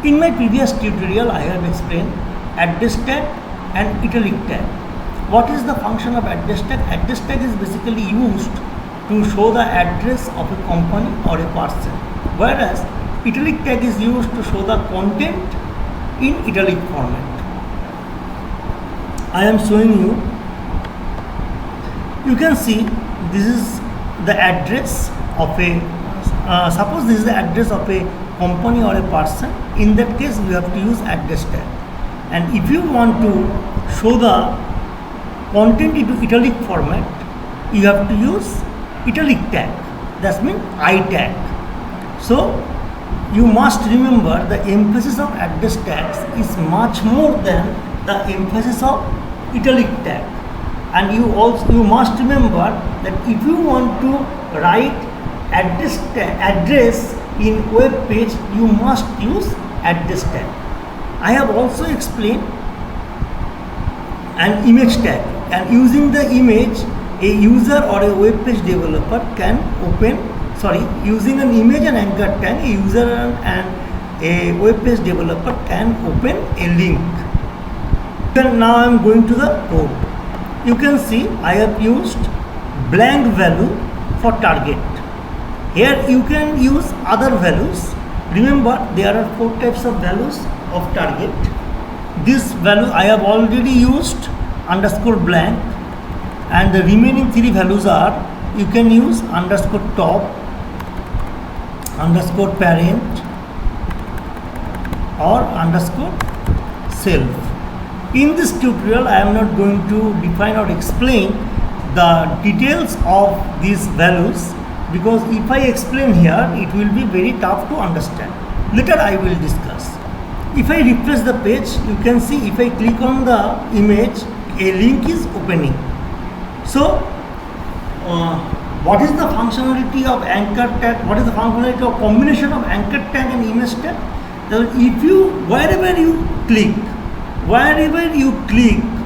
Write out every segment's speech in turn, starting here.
In my previous tutorial, I have explained address tag and italic tag. What is the function of address tag? Address tag is basically used to show the address of a company or a person, whereas italic tag is used to show the content in italic format. I am showing you. You can see this is the address of a suppose this is the address of a company or a person. In that case, we have to use address tag. And if you want to show the content into italic format, you have to use italic tag. That means I tag. So you must remember the emphasis of address tags is much more than the emphasis of italic tag. And you must remember that if you want to write address in web page, you must use address tag. I have also explained an image tag, and using the image, a user or a web page developer can open, using an image and anchor tag, a user and a web page developer can open a link. Then now I am going to the code. You can see I have used blank value for target. Here you can use other values. Remember, there are 4 types of values of target. This value I have already used underscore blank, and the remaining 3 values are, you can use underscore top, underscore parent, or underscore self. In this tutorial, I am not going to define or explain the details of these values, because if I explain here, it will be very tough to understand. Later I will discuss. If I refresh the page, you can see if I click on the image, a link is opening. So, what is the functionality of anchor tag? What is the functionality of combination of anchor tag and image tag? If you, wherever you click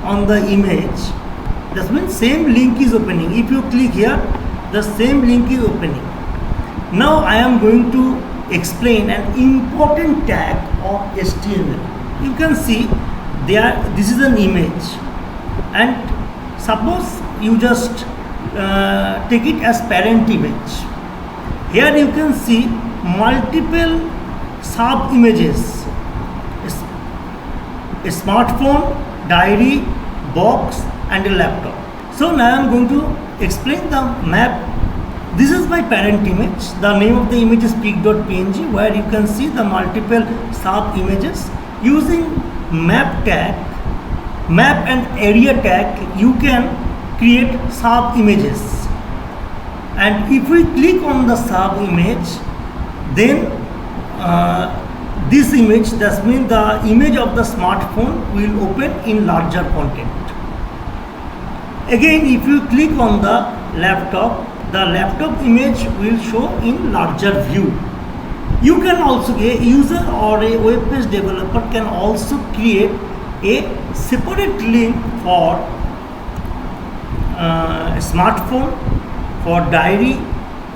on the image, that means same link is opening. If you click here, the same link is opening. Now I am going to explain an important tag of HTML. You can see this is an image, and suppose you just take it as parent image. Here you can see multiple sub images: a smartphone, diary, box, and a laptop. So now I am going to explain the map. This is my parent image. The name of the image is peak.png, where you can see the multiple sub images. Using map tag, map and area tag, you can create sub images. And if we click on the sub image, then this image, that means the image of the smartphone, will open in larger content. Again, if you click on the laptop image will show in larger view. You can also, a user or a web page developer can also create a separate link for a smartphone, for diary,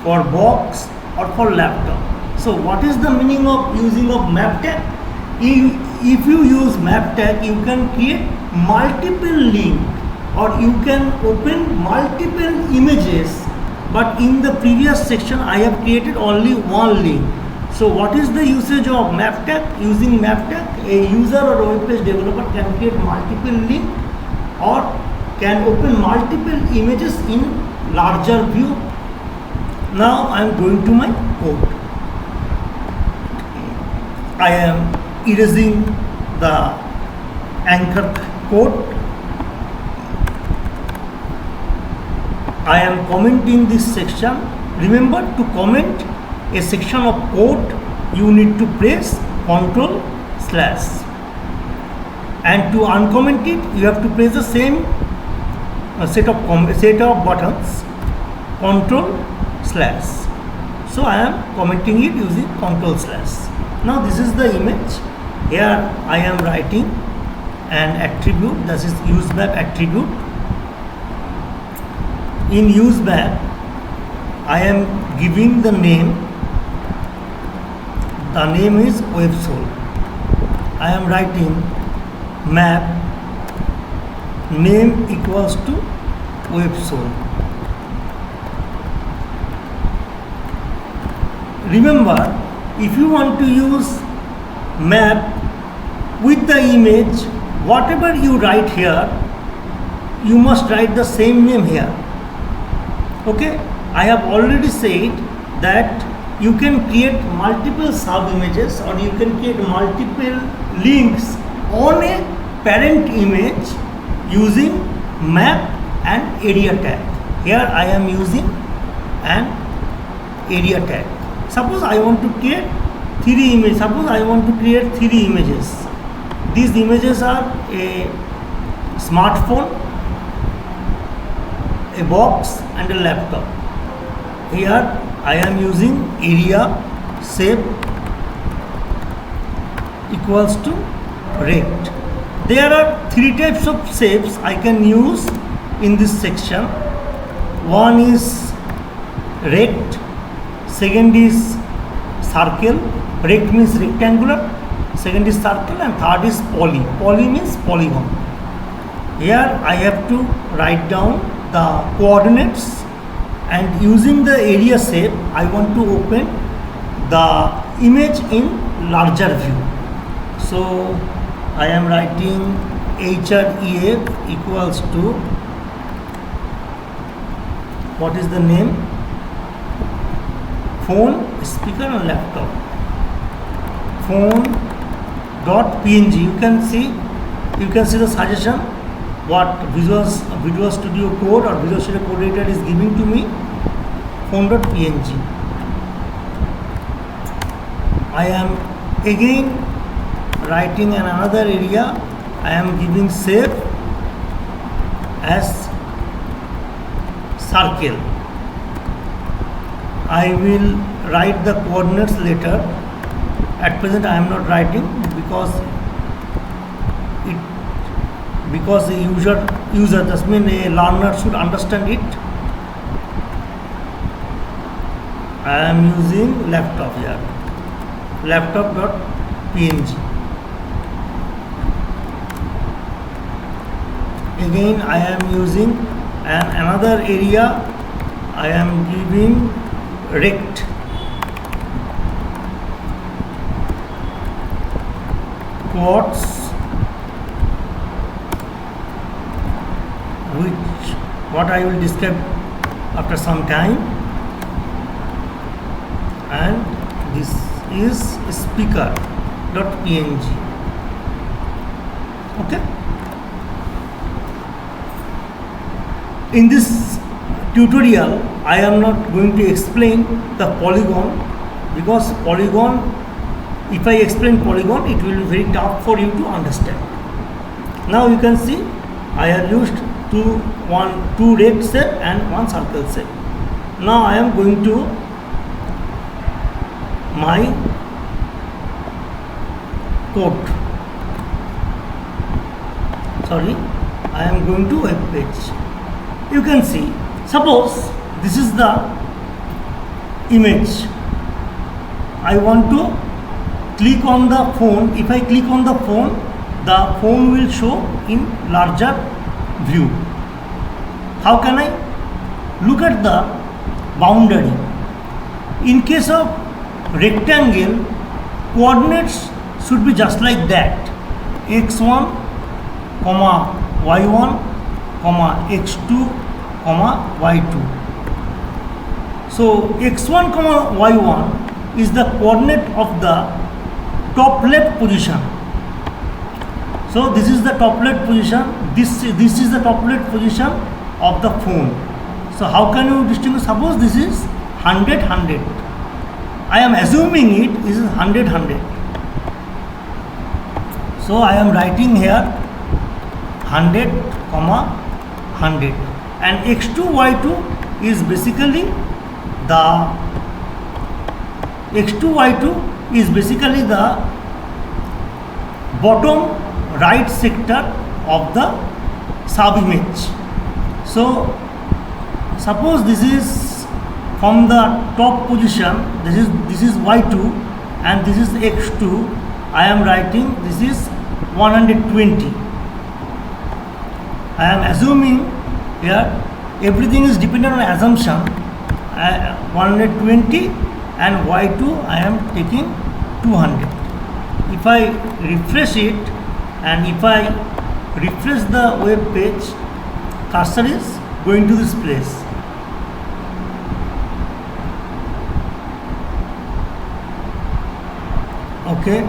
for box, or for laptop. So what is the meaning of using of map tag? If you use map tag, you can create multiple links, or you can open multiple images. But in the previous section, I have created only one link. So what is the usage of map tag? Using map tag, a user or a web page developer can create multiple links or can open multiple images in larger view. Now I am going to my code. I am erasing the anchor code. I am commenting this section. Remember, to comment a section of code, you need to press Ctrl/, and to uncomment it, you have to press the same set of buttons, Ctrl/. So I am commenting it using Ctrl/. Now this is the image. Here I am writing an attribute, that is useMap attribute. In useMap, I am giving the name. The name is WebSole. am writing map name equals to WebSol. Remember, if you want to use map with the image, whatever you write here, you must write the same name here. Okay, I have already said that you can create multiple sub images or you can create multiple links on a parent image using map and area tag. Here I am using an area tag. Suppose I want to create three images. Suppose I want to create three images. These images are a smartphone, a box and a laptop. Here I am using area shape equals to rect. There are three types of shapes I can use in this section. One is rect, second is circle, rect means rectangular, second is circle and third is poly. Poly means polygon. Here I have to write down the coordinates, and using the area shape I want to open the image in larger view. So I am writing href equals to, what is the name, phone, speaker and laptop, phone dot png. You can see the suggestion what Visual Studio Code or Visual Studio Code Editor is giving to me. Phone.png. I am again writing in another area. I am giving shape as circle. I will write the coordinates later. At present I am not writing because the user, that means a learner should understand it. I am using laptop here, laptop.png. Again I am using another area. I am giving rect. Quotes, what I will describe after some time, and this is speaker.png. Okay. In this tutorial I am not going to explain the polygon, because polygon, if I explain polygon it will be very tough for you to understand. Now you can see I have used two rect shape and one circle shape. Now I am going to my code. I am going to web page. You can see, suppose this is the image. I want to click on the phone. If I click on the phone will show in larger view. How can I look at the boundary? In case of rectangle, coordinates should be just like that: x1, y1, x2, y2. So x1, y1 is the coordinate of the top left position. So this is the top left position. This is the top left position of the phone. So how can you distinguish? Suppose this is 100, 100. I am assuming it is 100, 100. So I am writing here 100, 100. And x2, y2 is basically the bottom right sector of the sub image. So suppose this is from the top position, this is y2 and this is x2, I am writing this is 120. I am assuming here everything is dependent on assumption. 120 and y2 I am taking 200. If I refresh it and if I refresh the web page, cursor is going to this place. Okay,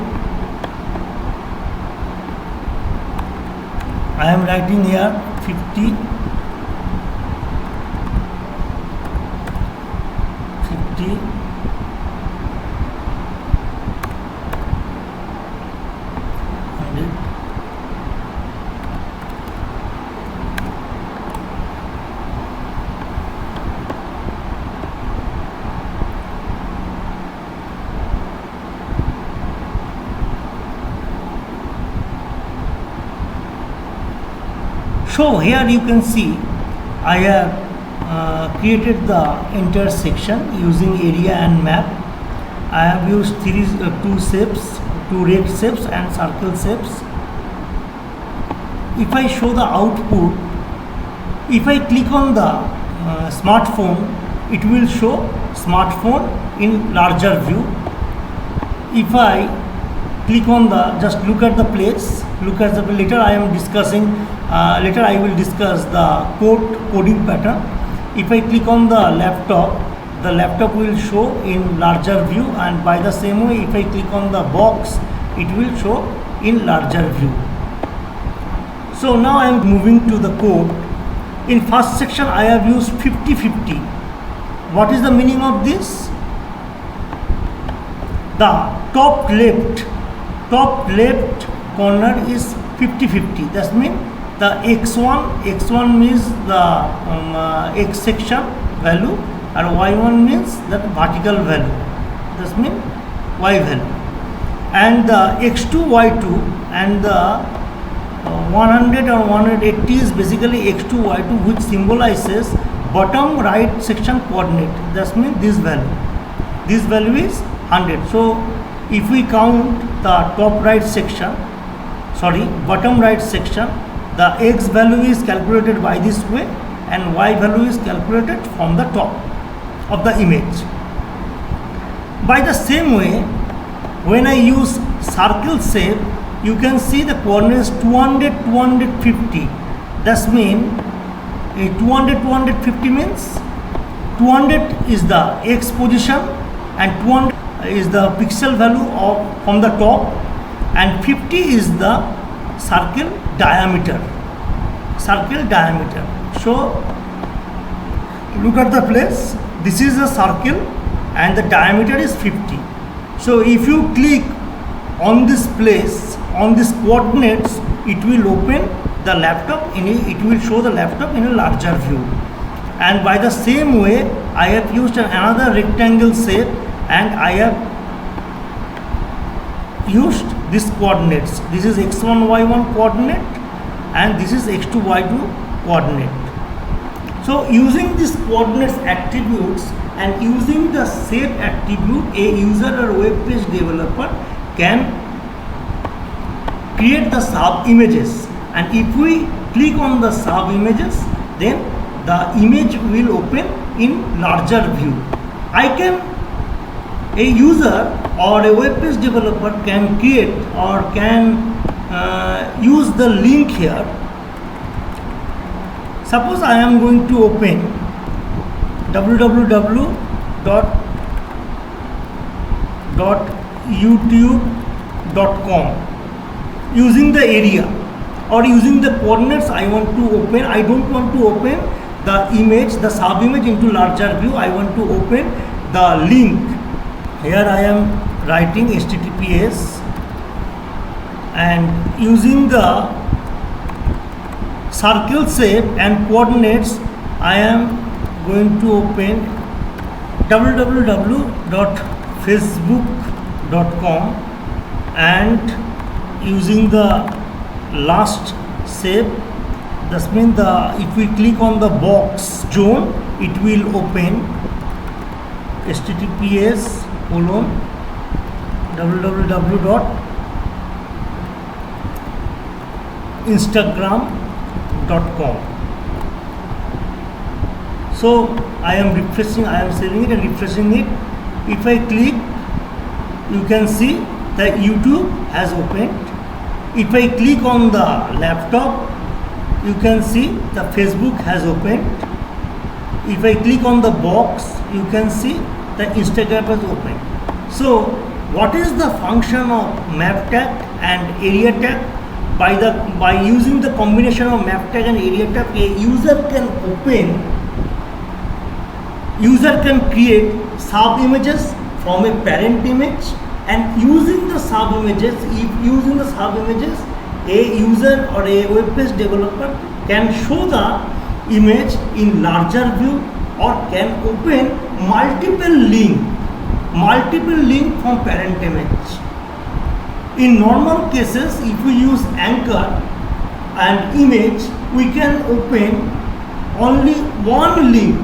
I am writing here 50, 50, 100. So here you can see I have created the entire section using area and map. I have used two shapes, two red shapes and circle shapes. If I show the output, if I click on the smartphone, it will show smartphone in larger view. If I click on the, just look at the place, later I am discussing, later I will discuss the coding pattern. If I click on the laptop will show in larger view, and by the same way if I click on the box, it will show in larger view. So now I am moving to the code. In first section I have used 50-50. What is the meaning of this? The top left corner is 50-50. That means the x1 means the x section value, and y1 means that vertical value. That means y value. And the x2, y2 and the 100 or 180 is basically x2, y2, which symbolizes bottom right section coordinate. That means this value. This value is 100. So if we count the bottom right section, the x value is calculated by this way and y value is calculated from the top of the image. By the same way, when I use circle shape, you can see the coordinates 200, 250. That means 200, 250 means 200 is the x position and 200 is the pixel value from the top, and 50 is the circle diameter. So look at the place. This is a circle and the diameter is 50. So if you click on this place, on this coordinates, it will open the laptop it will show the laptop in a larger view. And by the same way, I have used another rectangle shape and I have used this coordinates. This is x1, y1 coordinate and this is x2, y2 coordinate. So using these coordinates attributes and using the shape attribute, a user or web page developer can create the sub images, and if we click on the sub images, then the image will open in larger view. A user or a web page developer can create or can use the link here. Suppose I am going to open www.youtube.com using the area or using the coordinates I want to open. I don't want to open the image, the sub image into larger view. I want to open the link. Here I am writing HTTPS and using the circle shape and coordinates, I am going to open www.facebook.com and using the last shape. That means if we click on the box zone, it will open https://www.facebook.com instagram.com. So I am refreshing, I am saving it and refreshing it. If I click, you can see that YouTube has opened. If I click on the laptop, you can see the Facebook has opened. If I click on the box, you can see the Instagram has opened. So what is the function of map tag and area tag? By using the combination of map tag and area tag, a user can create sub images from a parent image, and using the sub images, a user or a web page developer can show the image in larger view or can open multiple link from parent image. In normal cases, if we use anchor and image, we can open only one link.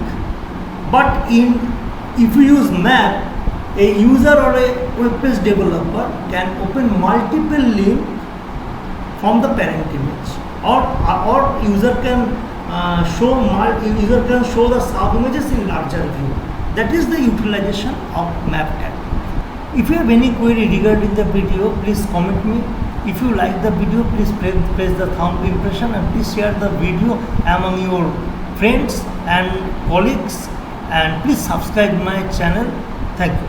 But if we use map, a user or a web page developer can open multiple links from the parent image, or user can show the sub images in larger view. That is the utilization of map tag. If you have any query regarding the video, please comment me. If you like the video, please press the thumb impression and please share the video among your friends and colleagues, and please subscribe my channel. Thank you.